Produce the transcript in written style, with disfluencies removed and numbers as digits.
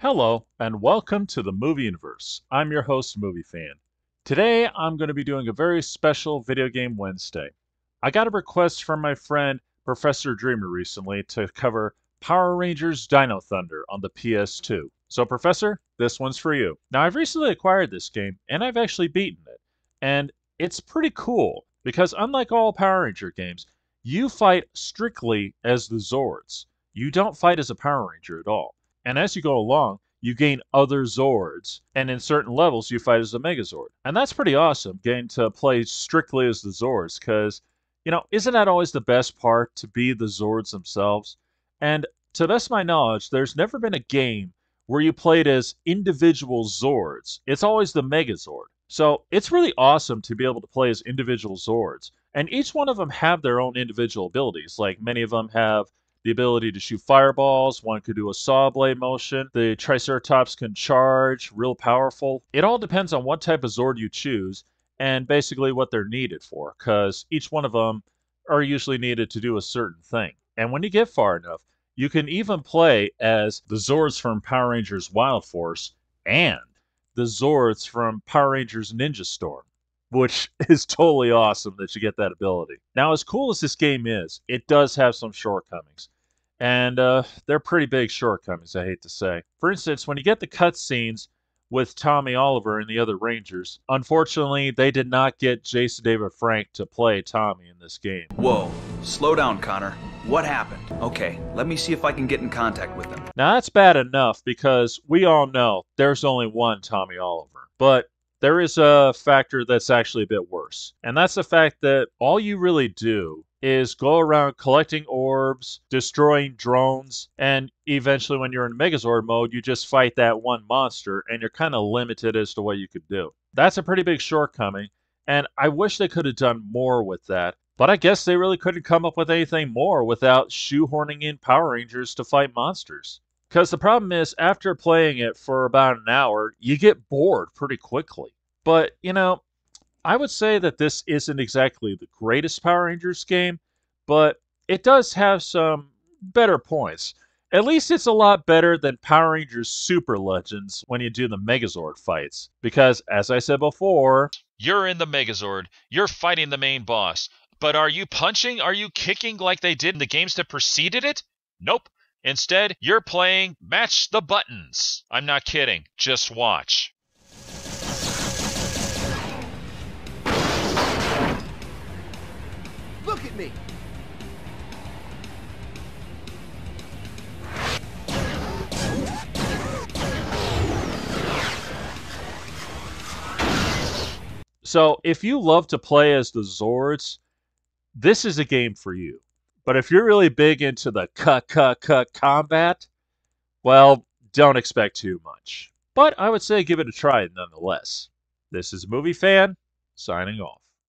Hello, and welcome to the Movie Universe. I'm your host, Movie Fan. Today, I'm going to be doing a very special Video Game Wednesday. I got a request from my friend Professor Dreamer recently to cover Power Rangers Dino Thunder on the PS2. So, Professor, this one's for you. Now, I've recently acquired this game, and I've actually beaten it. And it's pretty cool, because unlike all Power Ranger games, you fight strictly as the Zords. You don't fight as a Power Ranger at all. And as you go along, you gain other Zords, and in certain levels, you fight as a Megazord. And that's pretty awesome, getting to play strictly as the Zords, because, isn't that always the best part, to be the Zords themselves? And to the best of my knowledge, there's never been a game where you played as individual Zords. It's always the Megazord. So it's really awesome to be able to play as individual Zords. And each one of them have their own individual abilities. Like, many of them have the ability to shoot fireballs. One could do a saw blade motion. The Triceratops can charge, real powerful. It all depends on what type of Zord you choose and basically what they're needed for, because each one of them are usually needed to do a certain thing. And when you get far enough, you can even play as the Zords from Power Rangers Wild Force and the Zords from Power Rangers Ninja Storm, which is totally awesome that you get that ability. Now, as cool as this game is, it does have some shortcomings. And they're pretty big shortcomings, I hate to say. For instance, when you get the cutscenes with Tommy Oliver and the other Rangers, unfortunately, they did not get Jason David Frank to play Tommy in this game. Whoa, slow down, Connor. What happened? Okay, let me see if I can get in contact with them. Now, that's bad enough because we all know there's only one Tommy Oliver. But there is a factor that's actually a bit worse. And that's the fact that all you really do is go around collecting orbs, destroying drones, and eventually when you're in Megazord mode, you just fight that one monster, and you're kind of limited as to what you could do. That's a pretty big shortcoming, and I wish they could have done more with that. But I guess they really couldn't come up with anything more without shoehorning in Power Rangers to fight monsters. Because the problem is, after playing it for about an hour, you get bored pretty quickly. But, I would say that this isn't exactly the greatest Power Rangers game, but it does have some better points. At least it's a lot better than Power Rangers Super Legends when you do the Megazord fights. Because, as I said before, you're in the Megazord, you're fighting the main boss. But are you punching? Are you kicking like they did in the games that preceded it? Nope. Instead, you're playing Match the Buttons. I'm not kidding. Just watch. Look at me! So, if you love to play as the Zords, this is a game for you. But if you're really big into the combat, well, don't expect too much. But I would say give it a try nonetheless. This is Movie Fan, signing off.